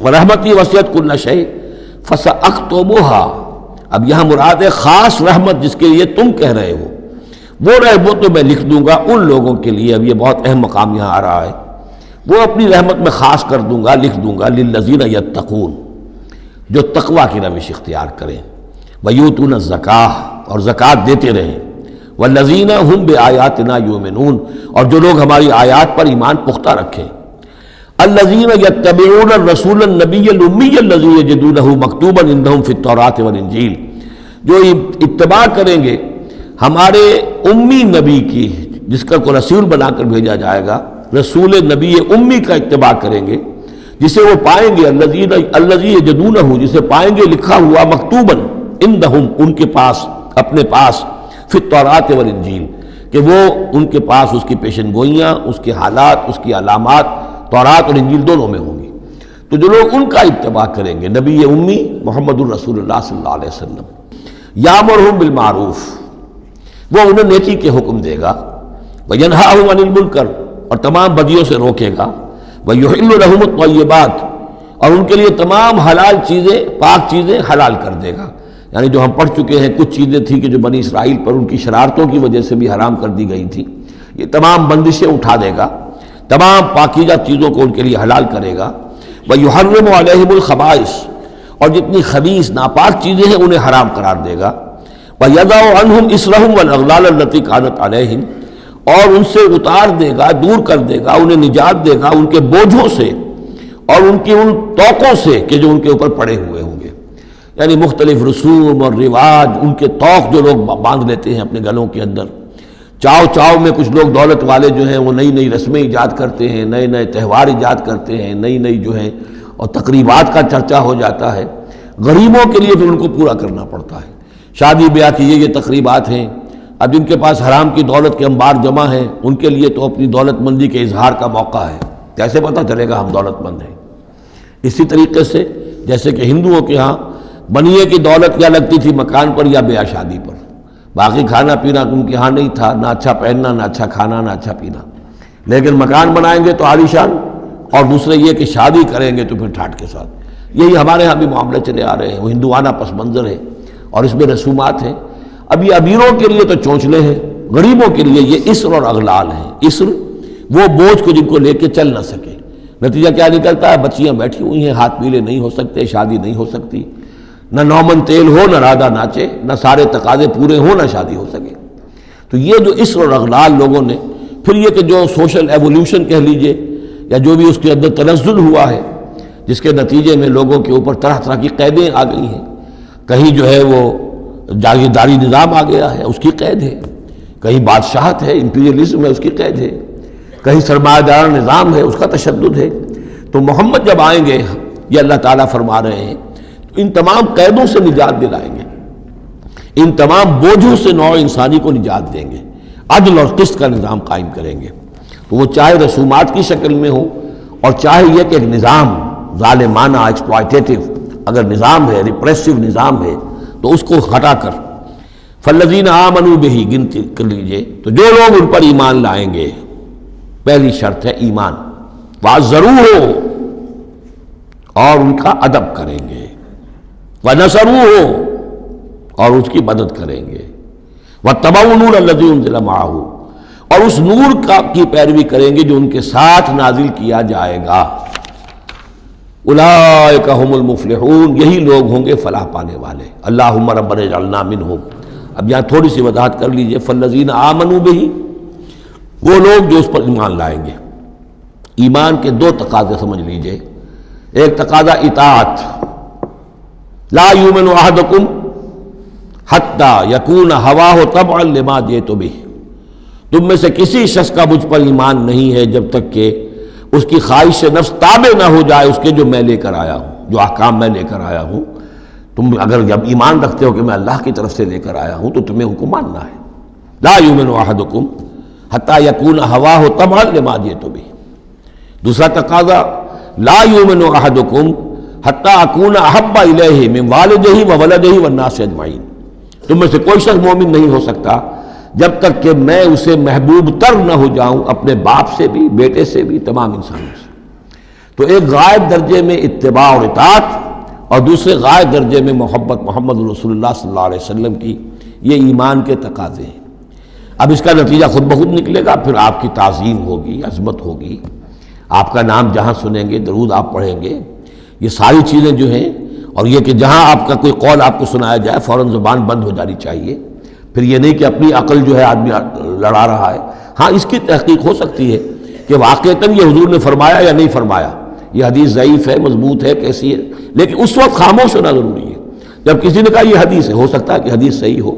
ورحمتی وسعت کل شیء فساکتبها، اب یہاں مراد ہے خاص رحمت جس کے لیے تم کہہ رہے ہو، وہ تو میں لکھ دوں گا ان لوگوں کے لیے. اب یہ بہت اہم مقام یہاں آ رہا ہے. وہ اپنی رحمت میں خاص کر دوں گا، لکھ دوں گا للذین یتقون، جو تقوی کی روش اختیار کریں، ویؤتون الزکاۃ، اور زکوٰۃ دیتے رہیں، والذین ہم بآیاتنا یؤمنون، اور جو لوگ ہماری آیات پر ایمان پختہ رکھیں، الذین یتبعون الرسول النبی الامی الذی یجدونہ مکتوبا عندہم فی التوراۃ والانجیل، جو اتباع کریں گے ہمارے امی نبی کی، جس کا کو رسول بنا کر بھیجا جائے گا، رسول نبی امی کا اتباع کریں گے، جسے وہ پائیں گے الذی یجدونہ، جسے پائیں گے لکھا ہوا مکتوباً عندہم، ان کے پاس، اپنے پاس، فی التوراۃ والانجیل، کہ وہ ان کے پاس اس کی پیشن گوئیاں، اس کے حالات، اس کی علامات تورات اور انجیل دونوں میں ہوں گی. تو جو لوگ ان کا اتباع کریں گے، نبی امی محمد الرسول اللہ صلی اللہ علیہ وسلم، یامرہم بالمعروف، وہ انہیں نیکی کے حکم دے گا، وینہاہم عن المنکر، اور تمام بدیوں سے روکے گا، ویحل لہم الطیبات، اور ان کے لیے تمام حلال چیزیں، پاک چیزیں حلال کر دے گا. یعنی جو ہم پڑھ چکے ہیں کچھ چیزیں تھیں کہ جو بنی اسرائیل پر ان کی شرارتوں کی وجہ سے بھی حرام کر دی گئی تھی، یہ تمام بندشیں اٹھا دے گا، تمام پاکیزہ چیزوں کو ان کے لیے حلال کرے گا. وَيُحَرِّمُ عَلَيْهِمُ الْخَبَائِثَ، اور جتنی خبیث ناپاک چیزیں ہیں انہیں حرام قرار دے گا. وَيَضَعُ عَنْهُمْ إِصْرَهُمْ وَالْأَغْلَالَ الَّتِي كَانَتْ عَلَيْهِمْ، اور ان سے اتار دے گا، دور کر دے گا، انہیں نجات دے گا ان کے بوجھوں سے اور ان کی ان توقوں سے کہ جو ان کے اوپر پڑے ہوئے ہوں گے. یعنی مختلف رسوم اور رواج، ان کے توق جو لوگ باندھ لیتے ہیں اپنے گلوں کے اندر. چاؤ میں کچھ لوگ دولت والے جو ہیں وہ نئی نئی رسمیں ایجاد کرتے ہیں، نئے نئے تہوار ایجاد کرتے ہیں، نئی جو ہیں، اور تقریبات کا چرچا ہو جاتا ہے. غریبوں کے لیے پھر ان کو پورا کرنا پڑتا ہے. شادی بیاہ کی یہ تقریبات ہیں. اب جن کے پاس حرام کی دولت کے انبار جمع ہیں، ان کے لیے تو اپنی دولت مندی کے اظہار کا موقع ہے. کیسے پتہ چلے گا ہم دولت مند ہیں؟ اسی طریقے سے جیسے کہ ہندوؤں کے ہاں بنیے کی دولت کیا لگتی تھی مکان پر یا بیاہ شادی پر، باقی کھانا پینا ان کے ہاں نہیں تھا، نہ اچھا پہننا، نہ اچھا کھانا، نہ اچھا پینا. لیکن مکان بنائیں گے تو عالیشان، اور دوسرے یہ کہ شادی کریں گے تو پھر ٹھاٹ کے ساتھ. یہی ہمارے ہاں بھی معاملے چلے آ رہے ہیں. وہ ہندوانہ پس منظر ہے اور اس میں رسومات ہیں. اب یہ امیروں کے لیے تو چونچلے ہیں، غریبوں کے لیے یہ اسر اور اغلال ہیں. اسر وہ بوجھ کو جن کو لے کے چل نہ سکے. نتیجہ کیا نکلتا ہے؟ بچیاں بیٹھی ہوئی ہیں، ہاتھ پیلے نہیں ہو سکتے، شادی نہیں ہو سکتی، نہ نومن تیل ہو، نہ رادہ ناچے، نہ سارے تقاضے پورے ہوں، نہ شادی ہو سکے. تو یہ جو اسر اور اغلال لوگوں نے، پھر یہ کہ جو سوشل ایولیوشن کہہ لیجئے یا جو بھی اس کے اندر تنزل ہوا ہے، جس کے نتیجے میں لوگوں کے اوپر طرح طرح کی قیدیں آ گئی ہیں. کہیں جو ہے وہ جاگیرداری نظام آ گیا ہے، اس کی قید ہے. کہیں بادشاہت ہے، امپیریلزم ہے، اس کی قید ہے. کہیں سرمایہ دار نظام ہے، اس کا تشدد ہے. تو محمد جب آئیں گے، یہ اللہ تعالیٰ فرما رہے ہیں، تو ان تمام قیدوں سے نجات دلائیں گے، ان تمام بوجھوں سے نوع انسانی کو نجات دیں گے، عدل اور قسط کا نظام قائم کریں گے. تو وہ چاہے رسومات کی شکل میں ہو، اور چاہے یہ کہ ایک نظام ظالمانہ ایکسپلائٹیٹو اگر نظام ہے، ریپریسو نظام ہے، تو اس کو ہٹا کر فالذین آمنوا بہ گنتی کر لیجئے. تو جو لوگ ان پر ایمان لائیں گے، پہلی شرط ہے ایمان، وعزروہ، اور ان کا ادب کریں گے، ونصروہ، اور اس کی مدد کریں گے، واتبعوا النور الذی انزل معہ، اور اس نور کی پیروی کریں گے جو ان کے ساتھ نازل کیا جائے گا. اولئک هم المفلحون، یہی لوگ ہوں گے فلاح پانے والے. اللہم ربنا اجعلنا منہم. اب یہاں تھوڑی سی وضاحت کر لیجئے. فالذین آمنوا بہ، وہ لوگ جو اس پر ایمان لائیں گے. ایمان کے دو تقاضے سمجھ لیجئے. ایک تقاضا اطاعت، لا یؤمن احدکم حتی یکون ہواہ طبعا لما جئت بہ. تم میں سے کسی شخص کا مجھ پر ایمان نہیں ہے جب تک کہ اس کی خواہش نفس تابع نہ ہو جائے اس کے جو میں لے کر آیا ہوں، جو احکام میں لے کر آیا ہوں. تم اگر جب ایمان رکھتے ہو کہ میں اللہ کی طرف سے لے کر آیا ہوں تو تمہیں ان کو ماننا ہے. لا یؤمن احدکم حتی یکون ہواہ طبعا لما جئت بہ. دوسرا تقاضا لا یؤمن احدکم حتی اکون احب الیہ من والدہ وولدہ والناس اجمعین. تم میں سے کوئی شخص مومن نہیں ہو سکتا جب تک کہ میں اسے محبوب تر نہ ہو جاؤں، اپنے باپ سے بھی، بیٹے سے بھی، تمام انسانوں سے. تو ایک غائب درجے میں اتباع اور اطاعت، اور دوسرے غائب درجے میں محبت محمد رسول اللہ صلی اللہ علیہ وسلم کی، یہ ایمان کے تقاضے ہیں۔ اب اس کا نتیجہ خود بخود نکلے گا، پھر آپ کی تعظیم ہوگی، عظمت ہوگی، آپ کا نام جہاں سنیں گے، درود آپ پڑھیں گے، یہ ساری چیزیں جو ہیں، اور یہ کہ جہاں آپ کا کوئی قول آپ کو سنایا جائے فوراً زبان بند ہو جانی چاہیے۔ پھر یہ نہیں کہ اپنی عقل جو ہے آدمی لڑا رہا ہے، ہاں اس کی تحقیق ہو سکتی ہے کہ واقعتاً یہ حضور نے فرمایا یا نہیں فرمایا، یہ حدیث ضعیف ہے، مضبوط ہے، کیسی ہے، لیکن اس وقت خاموش ہونا ضروری ہے۔ جب کسی نے کہا یہ حدیث ہے، ہو سکتا ہے کہ حدیث صحیح ہو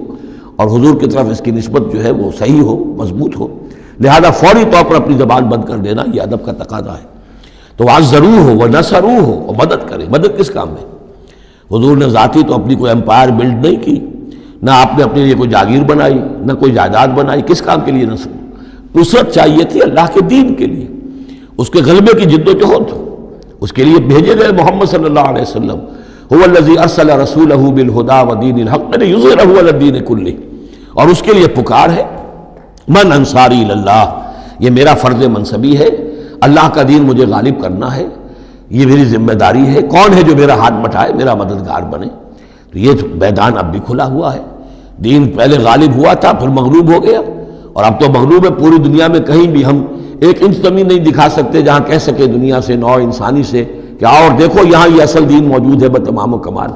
اور حضور کی طرف اس کی نسبت جو ہے وہ صحیح ہو، مضبوط ہو، لہذا فوری طور پر اپنی زبان بند کر دینا یہ ادب کا تقاضا ہے۔ تو عزرو ہو و نصرو ہو، اور مدد کرے۔ مدد کس کام میں؟ حضور نے ذاتی تو اپنی کوئی امپائر بلڈ نہیں کی، نہ آپ نے اپنے لیے کوئی جاگیر بنائی، نہ کوئی جائیداد بنائی۔ کس کام کے لیے نصرت چاہیے تھی؟ اللہ کے دین کے لیے، اس کے غلبے کی جد و جہد، اس کے لیے بھیجے گئے محمد صلی اللہ علیہ وسلم۔ هو الذی ارسل رسولہ بالہدی ودین الحق لیظہرہ علی الدین کلہ، اور اس کے لیے پکار ہے من انصاری اللہ، یہ میرا فرض منصبی ہے، اللہ کا دین مجھے غالب کرنا ہے، یہ میری ذمہ داری ہے۔ کون ہے جو میرا ہاتھ بٹھائے، میرا مددگار بنے؟ تو یہ میدان اب بھی کھلا ہوا ہے۔ دین پہلے غالب ہوا تھا، پھر مغلوب ہو گیا، اور اب تو مغلوب ہے پوری دنیا میں۔ کہیں بھی ہم ایک انچ زمین نہیں دکھا سکتے جہاں کہہ سکے دنیا سے، نوع انسانی سے، کہ آؤ اور دیکھو یہاں یہ اصل دین موجود ہے بتمام و کمال۔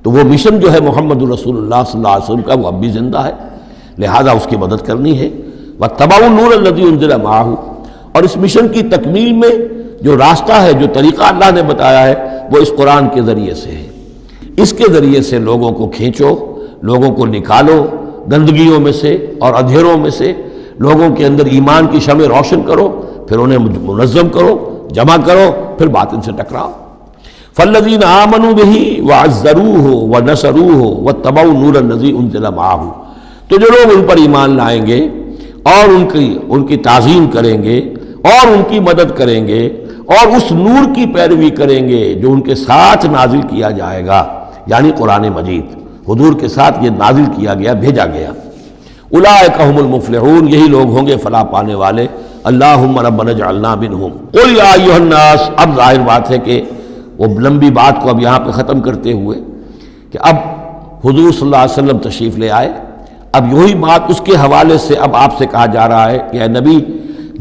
تو وہ مشن جو ہے محمد رسول اللہ صلی اللہ علیہ وسلم کا، وہ اب بھی زندہ ہے، لہذا اس کی مدد کرنی ہے۔ واتبعوا النور الذی انزل معہ، اور اس مشن کی تکمیل میں جو راستہ ہے، جو طریقہ اللہ نے بتایا ہے، وہ اس قرآن کے ذریعے سے ہے۔ اس کے ذریعے سے لوگوں کو کھینچو، لوگوں کو نکالو گندگیوں میں سے اور اندھیروں میں سے، لوگوں کے اندر ایمان کی شمع روشن کرو، پھر انہیں منظم کرو، جمع کرو، پھر باطل سے ٹکراؤ۔ فالذین آمنوا بہ وعزروہ ونصروہ واتبعوا النور الذی انزل معہ، تو جو لوگ ان پر ایمان لائیں گے اور ان کی تعظیم کریں گے اور ان کی مدد کریں گے اور اس نور کی پیروی کریں گے جو ان کے ساتھ نازل کیا جائے گا، یعنی قرآن مجید حضور کے ساتھ یہ نازل کیا گیا، بھیجا گیا۔ اولئک هم المفلحون، یہی لوگ ہوں گے فلاح پانے والے۔ اللہم ربنا اجعلنا منہم۔ قل یا ایھا الناس، اب ظاہر بات ہے کہ وہ لمبی بات کو اب یہاں پہ ختم کرتے ہوئے کہ اب حضور صلی اللہ علیہ وسلم تشریف لے آئے، اب یہی بات اس کے حوالے سے اب آپ سے کہا جا رہا ہے کہ اے نبی،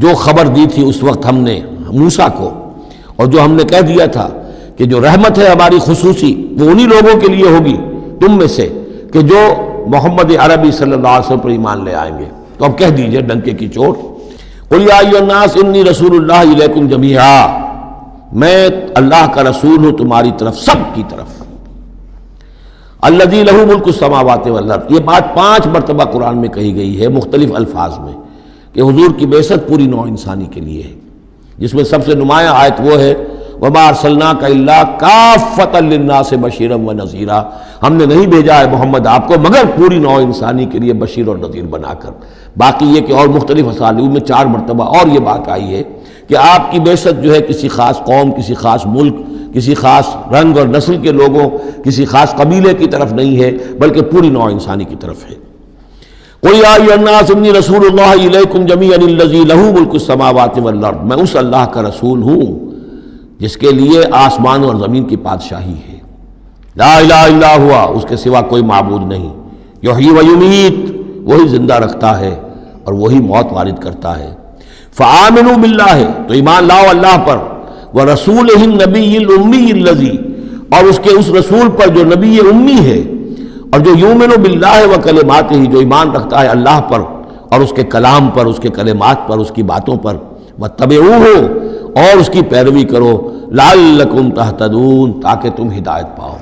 جو خبر دی تھی اس وقت ہم نے موسیٰ کو، اور جو ہم نے کہہ دیا تھا کہ جو رحمت ہے ہماری خصوصی، وہ انہی لوگوں کے لیے ہوگی تم میں سے کہ جو محمد عربی صلی اللہ علیہ وسلم پر ایمان لے آئیں گے، تو اب کہہ دیجئے ڈنکے کی چوٹ، قل یا ایھا الناس انی رسول اللہ الیکم جمیعا، میں اللہ کا رسول ہوں تمہاری طرف، سب کی طرف۔ الذی لہ ملک السماوات والارض، یہ بات 5 مرتبہ قرآن میں کہی گئی ہے مختلف الفاظ میں کہ حضور کی بعثت پوری نوع انسانی کے لیے ہے، جس میں سب سے نمایاں آیت وہ ہے وما ارسلناک الا کافۃ للناس بشیرا ونذیرا، ہم نے نہیں بھیجا ہے محمد آپ کو مگر پوری نوع انسانی کے لیے بشیر اور نذیر بنا کر۔ باقی یہ کہ اور مختلف اسالیب میں 4 مرتبہ اور یہ بات آئی ہے کہ آپ کی بعثت جو ہے کسی خاص قوم، کسی خاص ملک، کسی خاص رنگ اور نسل کے لوگوں، کسی خاص قبیلے کی طرف نہیں ہے، بلکہ پوری نوع انسانی کی طرف ہے۔ قل یا ایھا الناس انی رسول اللہ الیکم جمیعا الذی لہ ملک السماوات والارض، میں اس اللہ کا رسول ہوں جس کے لیے آسمان اور زمین کی بادشاہی ہے، لا الہ الا ہوا، اس کے سوا کوئی معبود نہیں، یحیی و یمیت، وہی زندہ رکھتا ہے اور وہی موت وارد کرتا ہے۔ فآمنوا باللہ، تو ایمان لاؤ اللہ پر، ورسولہ النبی الامی الذی، اور اس کے اس رسول پر جو نبی امی ہے، اور جو یؤمن باللہ وکلماتہ، جو ایمان رکھتا ہے اللہ پر اور اس کے کلام پر، اس کے کلمات پر، اس کی باتوں پر، واتبعوہ، اور اس کی پیروی کرو، لعلکم تہتدون، تاکہ تم ہدایت پاؤ۔